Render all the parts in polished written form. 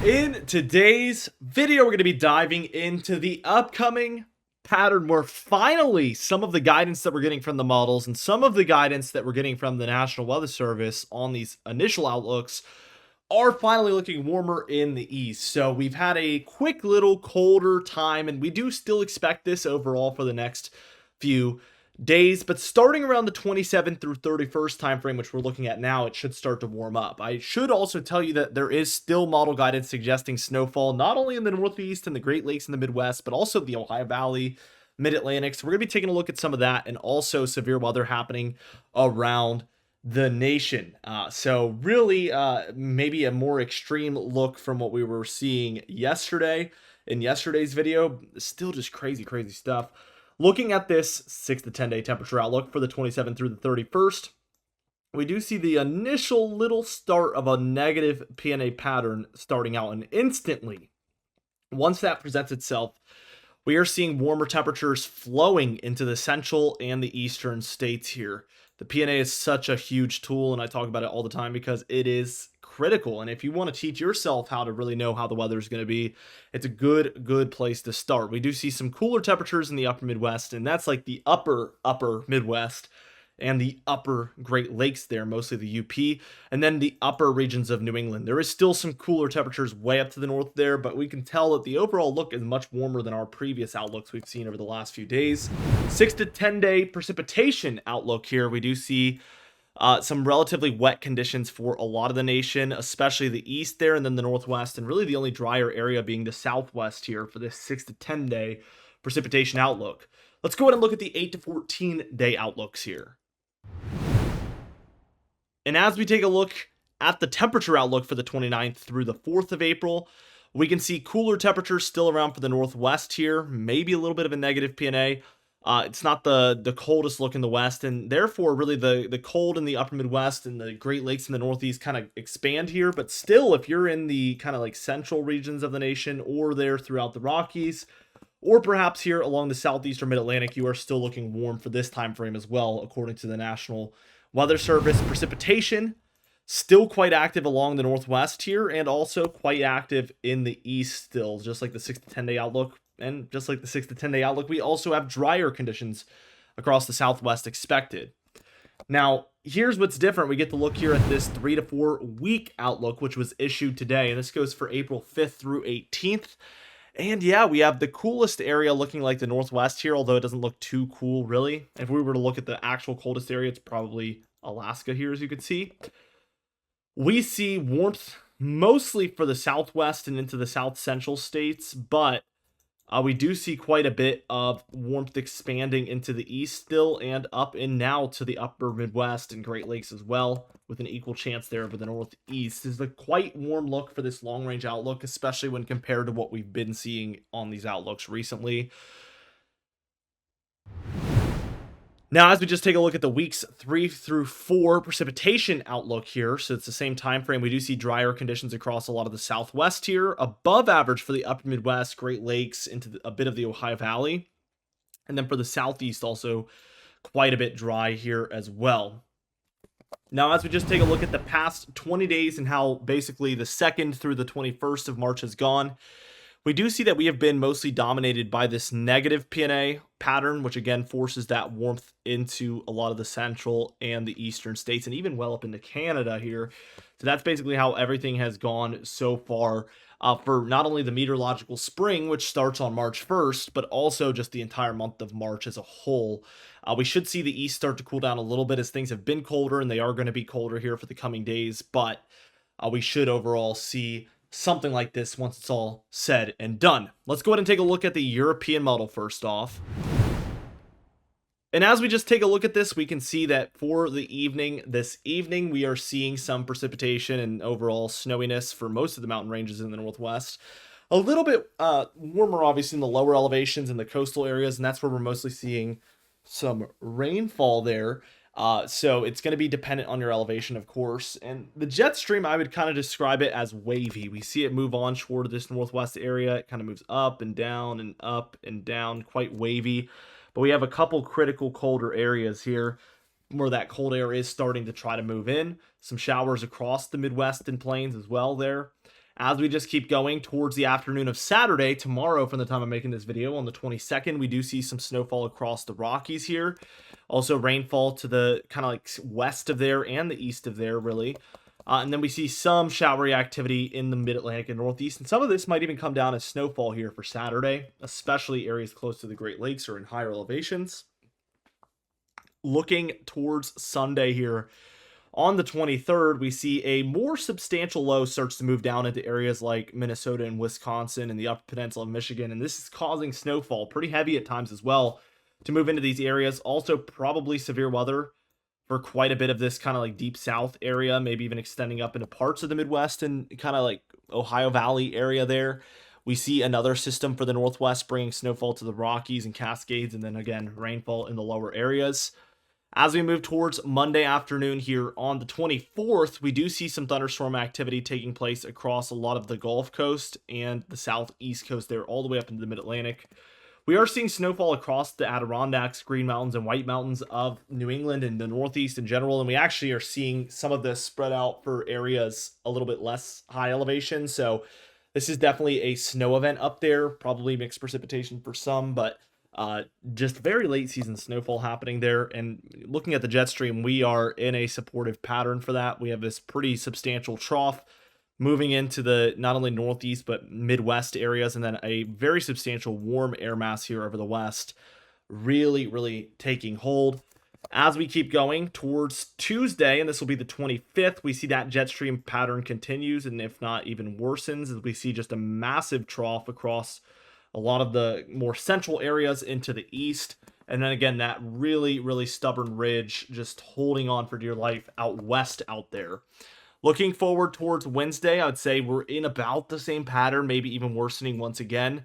In today's video, we're going to be diving into the upcoming pattern where finally some of the guidance that we're getting from the models and some of the guidance that we're getting from the National Weather Service on these initial outlooks are finally looking warmer in the east. So we've had a quick little colder time, and we do still expect this overall for the next few days, but starting around the 27th through 31st time frame, which we're looking at now, it should start to warm up. I should also tell you that there is still model guidance suggesting snowfall not only in the Northeast and the Great Lakes in the Midwest, but also the Ohio Valley, Mid-Atlantic. So we're going to be taking a look at some of that, and also severe weather happening around the nation. So really maybe a more extreme look from what we were seeing yesterday in yesterday's video. Still just crazy stuff. Looking at this 6 to 10 day temperature outlook for the 27th through the 31st, we do see the initial little start of a negative PNA pattern starting out, and instantly, once that presents itself, we are seeing warmer temperatures flowing into the central and the eastern states here. The PNA is such a huge tool, and I talk about it all the time because it is critical. And if you want to teach yourself how to really know how the weather is going to be, it's a good place to start. We do see some cooler temperatures in the upper Midwest, and that's like the upper Midwest and the upper Great Lakes there, mostly the UP, and then the upper regions of New England. There is still some cooler temperatures way up to the north there, but we can tell that the overall look is much warmer than our previous outlooks we've seen over the last few days. 6 to 10 day precipitation outlook here. We do see some relatively wet conditions for a lot of the nation, especially the east there, and then the northwest, and really the only drier area being the southwest here for this 6 to 10 day precipitation outlook. Let's go ahead and look at the 8 to 14 day outlooks here. And as we take a look at the temperature outlook for the 29th through the 4th of April, we can see cooler temperatures still around for the northwest here, maybe a little bit of a negative PNA. It's not the coldest look in the west, and therefore really the cold in the upper Midwest and the Great Lakes in the Northeast kind of expand here. But still, if you're in the kind of like central regions of the nation, or there throughout the Rockies, or perhaps here along the Southeast or Mid-Atlantic, you are still looking warm for this time frame as well, according to the National Weather Service. Precipitation still quite active along the northwest here, and also quite active in the east still, just like the 6 to 10 day outlook. And just like the 6 to 10 day outlook, we also have drier conditions across the southwest expected. Now, here's what's different. We get to look here at this 3 to 4 week outlook, which was issued today, and this goes for April 5th through 18th. And yeah, we have the coolest area looking like the northwest here, although it doesn't look too cool really. If we were to look at the actual coldest area, it's probably Alaska here, as you can see. We see warmth mostly for the southwest and into the south central states, but we do see quite a bit of warmth expanding into the east still, and up and now to the upper Midwest and Great Lakes as well, with an equal chance there over the Northeast. This is a quite warm look for this long-range outlook, especially when compared to what we've been seeing on these outlooks recently. Now, as we just take a look at the weeks 3 through 4 precipitation outlook here, so it's the same time frame, we do see drier conditions across a lot of the southwest here, above average for the upper Midwest, Great Lakes, into a bit of the Ohio Valley, and then for the southeast also quite a bit dry here as well. Now, as we just take a look at the past 20 days and how basically the 2nd through the 21st of March has gone, we do see that we have been mostly dominated by this negative PNA pattern, which again forces that warmth into a lot of the central and the eastern states, and even well up into Canada here. So that's basically how everything has gone so far for not only the meteorological spring, which starts on March 1st, but also just the entire month of March as a whole. We should see the east start to cool down a little bit as things have been colder, and they are going to be colder here for the coming days, but we should overall see something like this once it's all said and done. Let's go ahead and take a look at the European model first off. And as we just take a look at this, we can see that for the evening, this evening, we are seeing some precipitation and overall snowiness for most of the mountain ranges in the northwest. A little bit warmer, obviously, in the lower elevations and the coastal areas, and that's where we're mostly seeing some rainfall there. So it's going to be dependent on your elevation, of course. And the jet stream, I would kind of describe it as wavy. We see it move on toward this northwest area. It kind of moves up and down, quite wavy. But we have a couple critical colder areas here where that cold air is starting to try to move in. Some showers across the Midwest and plains as well there. As we just keep going towards the afternoon of Saturday, tomorrow from the time I'm making this video on the 22nd, we do see some snowfall across the Rockies here. Also rainfall to the kind of like west of there and the east of there, really. And then we see some showery activity in the mid-Atlantic and Northeast. And some of this might even come down as snowfall here for Saturday, especially areas close to the Great Lakes or in higher elevations. Looking towards Sunday here, on the 23rd, we see a more substantial low starts to move down into areas like Minnesota and Wisconsin and the Upper Peninsula of Michigan, and this is causing snowfall, pretty heavy at times as well, to move into these areas. Also, probably severe weather for quite a bit of this kind of like deep south area, maybe even extending up into parts of the Midwest and kind of like Ohio Valley area there. We see another system for the Northwest bringing snowfall to the Rockies and Cascades, and then again, rainfall in the lower areas. As we move towards Monday afternoon here on the 24th, we do see some thunderstorm activity taking place across a lot of the Gulf Coast and the southeast coast there, all the way up into the mid-Atlantic. We are seeing snowfall across the Adirondacks, Green Mountains, and White Mountains of New England and the Northeast in general, and we actually are seeing some of this spread out for areas a little bit less high elevation, so this is definitely a snow event up there, probably mixed precipitation for some, but just very late season snowfall happening there. And looking at the jet stream, we are in a supportive pattern for that. We have this pretty substantial trough moving into the not only northeast but midwest areas, and then a very substantial warm air mass here over the west, really taking hold. As we keep going towards Tuesday, and this will be the 25th, we see that jet stream pattern continues, and if not even worsens, as we see just a massive trough across a lot of the more central areas into the east. And then again, that really stubborn ridge just holding on for dear life out west out there. Looking forward towards Wednesday, I would say we're in about the same pattern, maybe even worsening once again.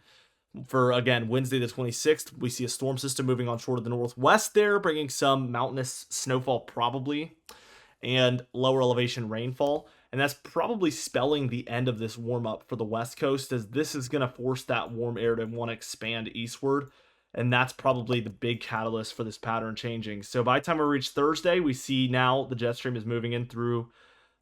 For, again, Wednesday the 26th, we see a storm system moving on shore to the northwest there, bringing some mountainous snowfall probably, and lower elevation rainfall. And that's probably spelling the end of this warm up for the West Coast, as this is going to force that warm air to want to expand eastward. And that's probably the big catalyst for this pattern changing. So by the time we reach Thursday, we see now the jet stream is moving in through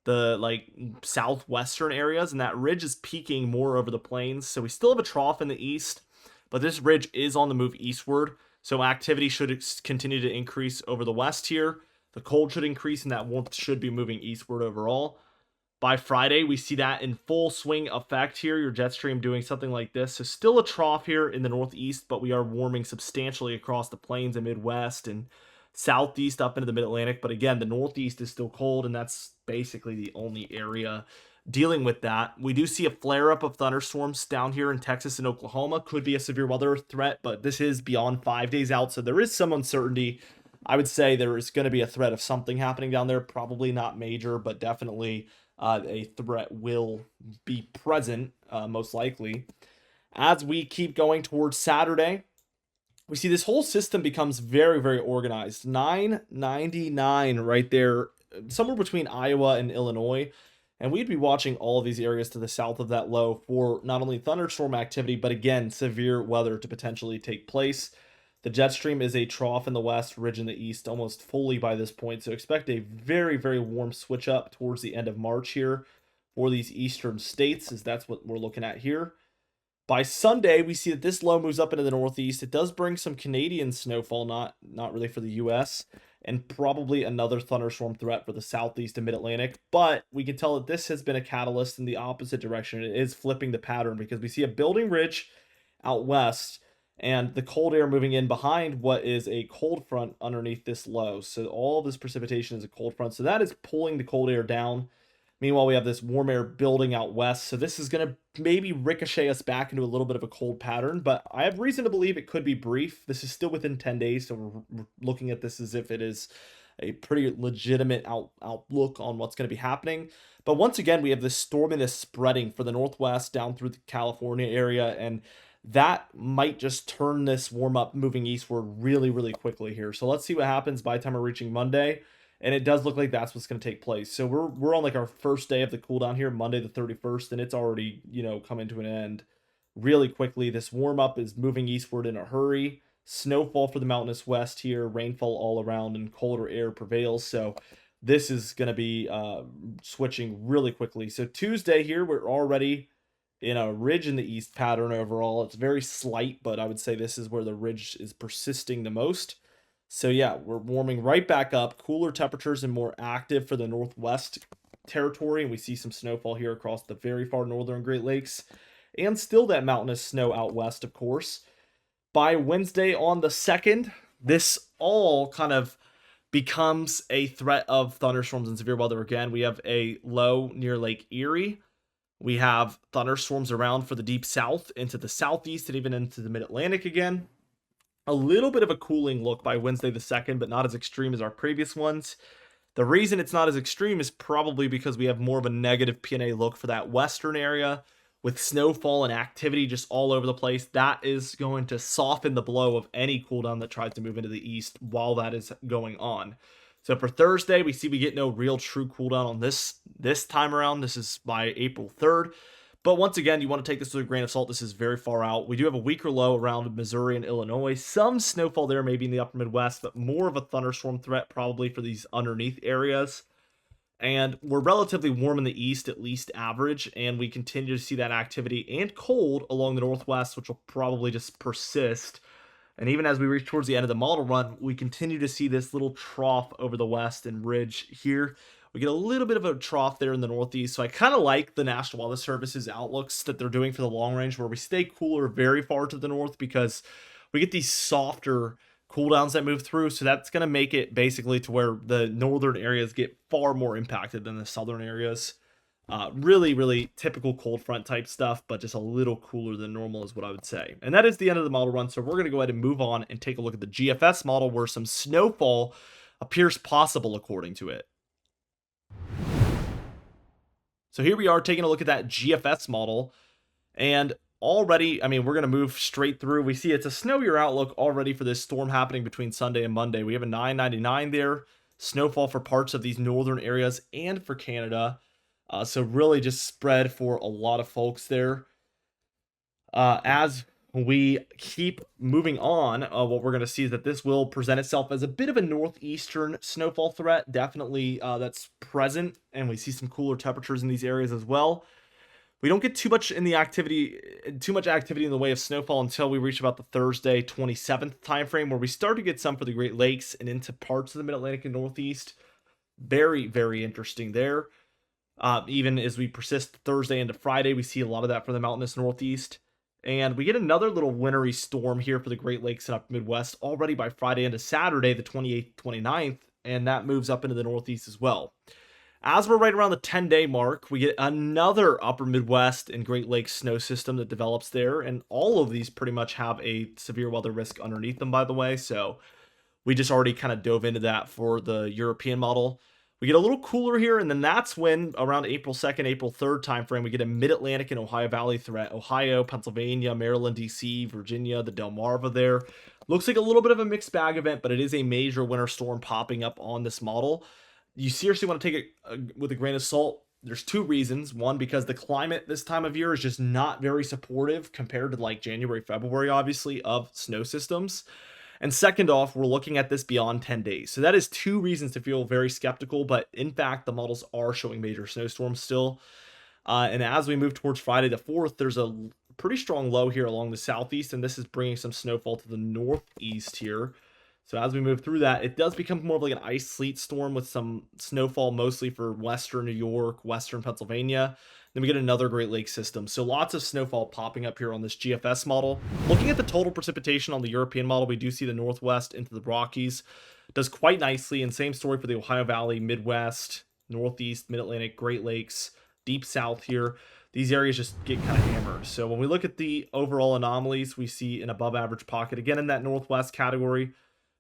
the like southwestern areas, and that ridge is peaking more over the plains. So we still have a trough in the east, but this ridge is on the move eastward. So activity should continue to increase over the west here. The cold should increase, and that warmth should be moving eastward overall. By Friday, we see that in full swing effect here. Your jet stream doing something like this. So still a trough here in the northeast, but we are warming substantially across the plains and Midwest and southeast up into the mid-Atlantic. But again, the northeast is still cold, and that's basically the only area dealing with that. We do see a flare-up of thunderstorms down here in Texas and Oklahoma. Could be a severe weather threat, but this is beyond 5 days out, so there is some uncertainty. I would say there is going to be a threat of something happening down there. Probably not major, but definitely a threat will be present, most likely. As we keep going towards Saturday, we see this whole system becomes very organized. 999 right there, somewhere between Iowa and Illinois. And we'd be watching all of these areas to the south of that low for not only thunderstorm activity, but again, severe weather to potentially take place. The jet stream is a trough in the west, ridge in the east, almost fully by this point. So expect a very warm switch up towards the end of March here for these eastern states, as that's what we're looking at here. By Sunday, we see that this low moves up into the northeast. It does bring some Canadian snowfall, not really for the U.S., and probably another thunderstorm threat for the southeast and mid-Atlantic. But we can tell that this has been a catalyst in the opposite direction. It is flipping the pattern because we see a building ridge out west, and the cold air moving in behind what is a cold front underneath this low. So all this precipitation is a cold front. So that is pulling the cold air down. Meanwhile, we have this warm air building out west. So this is going to maybe ricochet us back into a little bit of a cold pattern. But I have reason to believe it could be brief. This is still within 10 days. So we're looking at this as if it is a pretty legitimate outlook on what's going to be happening. But once again, we have this storminess spreading for the northwest down through the California area, and that might just turn this warm up moving eastward really quickly here. So let's see what happens by the time we're reaching Monday. And it does look like that's what's going to take place. So we're on like our first day of the cool down here, Monday the 31st, and it's already, coming to an end really quickly. This warm up is moving eastward in a hurry. Snowfall for the mountainous west here, rainfall all around, and colder air prevails. So this is going to be switching really quickly. So Tuesday here, we're already in a ridge in the east pattern overall. It's very slight, but I would say this is where the ridge is persisting the most. So yeah, we're warming right back up. Cooler temperatures and more active for the northwest territory, and we see some snowfall here across the very far northern Great Lakes, and still that mountainous snow out west, of course. By Wednesday on the 2nd, this all kind of becomes a threat of thunderstorms and severe weather again. We have a low near Lake Erie. We have thunderstorms around for the deep south into the southeast and even into the mid-Atlantic again. A little bit of a cooling look by Wednesday the 2nd, but not as extreme as our previous ones. The reason it's not as extreme is probably because we have more of a negative PNA look for that western area with snowfall and activity just all over the place. That is going to soften the blow of any cool down that tries to move into the east while that is going on. So for Thursday, we get no real true cool down on this time around. This is by April 3rd. But once again, you want to take this with a grain of salt. This is very far out. We do have a weaker low around Missouri and Illinois. Some snowfall there, maybe in the upper Midwest, but more of a thunderstorm threat probably for these underneath areas. And we're relatively warm in the east, at least average, and we continue to see that activity and cold along the northwest, which will probably just persist. And even as we reach towards the end of the model run, we continue to see this little trough over the west and ridge here. We get a little bit of a trough there in the northeast. So I kind of like the National Weather Service's outlooks that they're doing for the long range, where we stay cooler very far to the north because we get these softer cool downs that move through. So that's going to make it basically to where the northern areas get far more impacted than the southern areas. Really, really typical cold front type stuff, but just a little cooler than normal is what I would say. And that is the end of the model run. So we're going to go ahead and move on and take a look at the GFS model, where some snowfall appears possible according to it. So here we are taking a look at that GFS model, and already, I mean, we're going to move straight through. We see it's a snowier outlook already for this storm happening between Sunday and Monday. We have a 999 there, snowfall for parts of these northern areas and for Canada. So really just spread for a lot of folks there. As we keep moving on, what we're going to see is that this will present itself as a bit of a northeastern snowfall threat. Definitely that's present, and we see some cooler temperatures in these areas as well. We don't get too much activity in the way of snowfall until we reach about the Thursday 27th timeframe, where we start to get some for the Great Lakes and into parts of the Mid-Atlantic and Northeast. Very, very interesting there. Even as we persist Thursday into Friday, we see a lot of that for the mountainous Northeast. And we get another little wintry storm here for the Great Lakes and up Midwest already by Friday into Saturday, the 28th, 29th, and that moves up into the Northeast as well. As we're right around the 10-day mark, we get another upper Midwest and Great Lakes snow system that develops there, and all of these pretty much have a severe weather risk underneath them, by the way, so we just already kind of dove into that for the European model. We get a little cooler here, and then that's when, around April 2nd, April 3rd timeframe, we get a Mid-Atlantic and Ohio Valley threat. Ohio, Pennsylvania, Maryland, D.C., Virginia, the Delmarva there. Looks like a little bit of a mixed bag event, but it is a major winter storm popping up on this model. You seriously want to take it with a grain of salt. There's two reasons. One, because the climate this time of year is just not very supportive compared to like January, February, obviously, of snow systems. And second off, we're looking at this beyond 10 days. So that is two reasons to feel very skeptical, but in fact, the models are showing major snowstorms still. And as we move towards Friday the 4th, there's a pretty strong low here along the southeast, and this is bringing some snowfall to the northeast here. So as we move through that, it does become more of like an ice sleet storm with some snowfall mostly for western New York, western Pennsylvania. Then we get another Great Lakes system. So lots of snowfall popping up here on this GFS model. Looking at the total precipitation on the European model, we do see the Northwest into the Rockies does quite nicely. And same story for the Ohio Valley, Midwest, Northeast, Mid-Atlantic, Great Lakes, Deep South here. These areas just get kind of hammered. So when we look at the overall anomalies, we see an above average pocket, again in that Northwest category.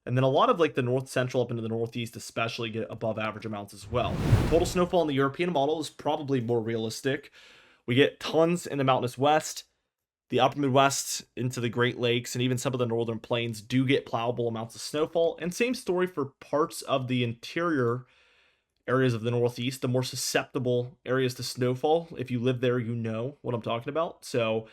And then a lot of like the north central up into the northeast especially get above average amounts as well. Total snowfall in the European model is probably more realistic. We get tons in the mountainous west. The upper Midwest into the Great Lakes and even some of the northern plains do get plowable amounts of snowfall. And same story for parts of the interior areas of the Northeast, the more susceptible areas to snowfall. If you live there, you know what I'm talking about. So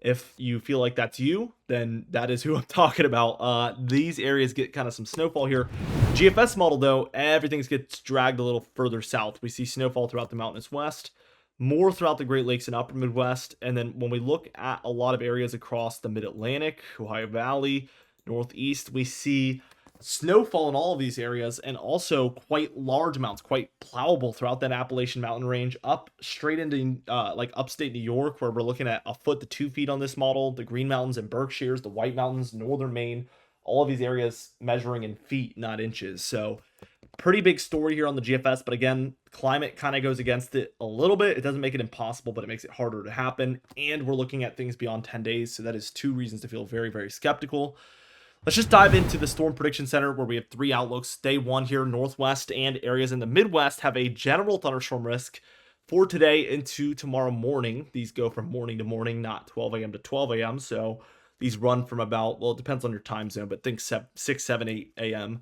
If you feel like that's you, then that is who I'm talking about. These areas get kind of some snowfall here. GFS model, though, everything gets dragged a little further south. We see snowfall throughout the mountainous west, more throughout the Great Lakes and upper Midwest. And then when we look at a lot of areas across the Mid-Atlantic, Ohio Valley, Northeast, we see snowfall in all of these areas, and also quite large amounts, quite plowable throughout that Appalachian mountain range, up straight into like upstate New York, where we're looking at 1 foot to 2 feet on this model, the Green Mountains and Berkshires, the White Mountains, northern Maine, all of these areas measuring in feet, not inches. So pretty big story here on the GFS, but again, climate kind of goes against it a little bit. It doesn't make it impossible, but it makes it harder to happen, and we're looking at things beyond 10 days, so that is 2 reasons to feel very, very skeptical. Let's just dive into the Storm Prediction Center, where we have 3 outlooks. Day 1 here, Northwest and areas in the Midwest have a general thunderstorm risk for today into tomorrow morning. These go from morning to morning, not 12 a.m. to 12 a.m. So these run from about, well, it depends on your time zone, but think 6, 7, 8 a.m.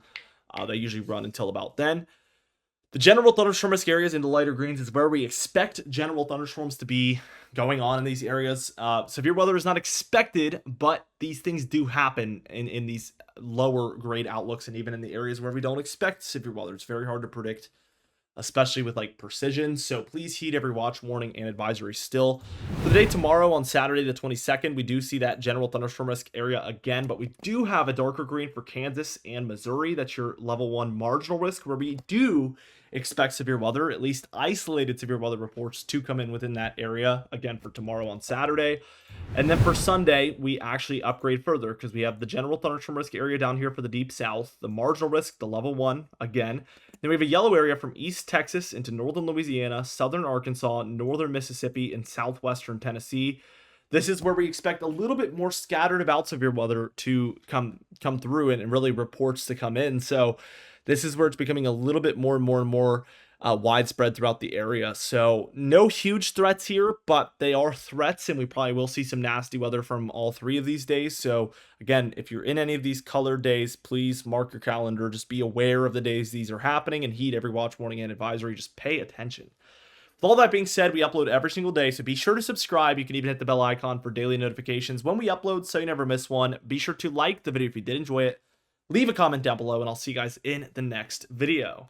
They usually run until about then. The general thunderstorm risk areas in the lighter greens is where we expect general thunderstorms to be going on in these areas. Severe weather is not expected, but these things do happen in these lower grade outlooks, and even in the areas where we don't expect severe weather. It's very hard to predict, especially with like precision. So please heed every watch, warning, and advisory still. For the day tomorrow, on Saturday the 22nd, we do see that general thunderstorm risk area again, but we do have a darker green for Kansas and Missouri. That's your level 1 marginal risk, where we do expect severe weather, at least isolated severe weather reports, to come in within that area again for tomorrow on Saturday. And then for Sunday, we actually upgrade further, because we have the general thunderstorm risk area down here for the deep south, the marginal risk, the level 1 again. Then we have a yellow area from East Texas into northern Louisiana, southern Arkansas, northern Mississippi, and southwestern Tennessee. This is where we expect a little bit more scattered about severe weather to come through, and really reports to come in. So this is where it's becoming a little bit more and more widespread throughout the area. So no huge threats here, but they are threats, and we probably will see some nasty weather from all 3 of these days. So again, if you're in any of these colored days, please mark your calendar. Just be aware of the days these are happening, and heed every watch, warning, and advisory. Just pay attention. With all that being said, we upload every single day, so be sure to subscribe. You can even hit the bell icon for daily notifications when we upload, so you never miss one. Be sure to like the video if you did enjoy it. Leave a comment down below, and I'll see you guys in the next video.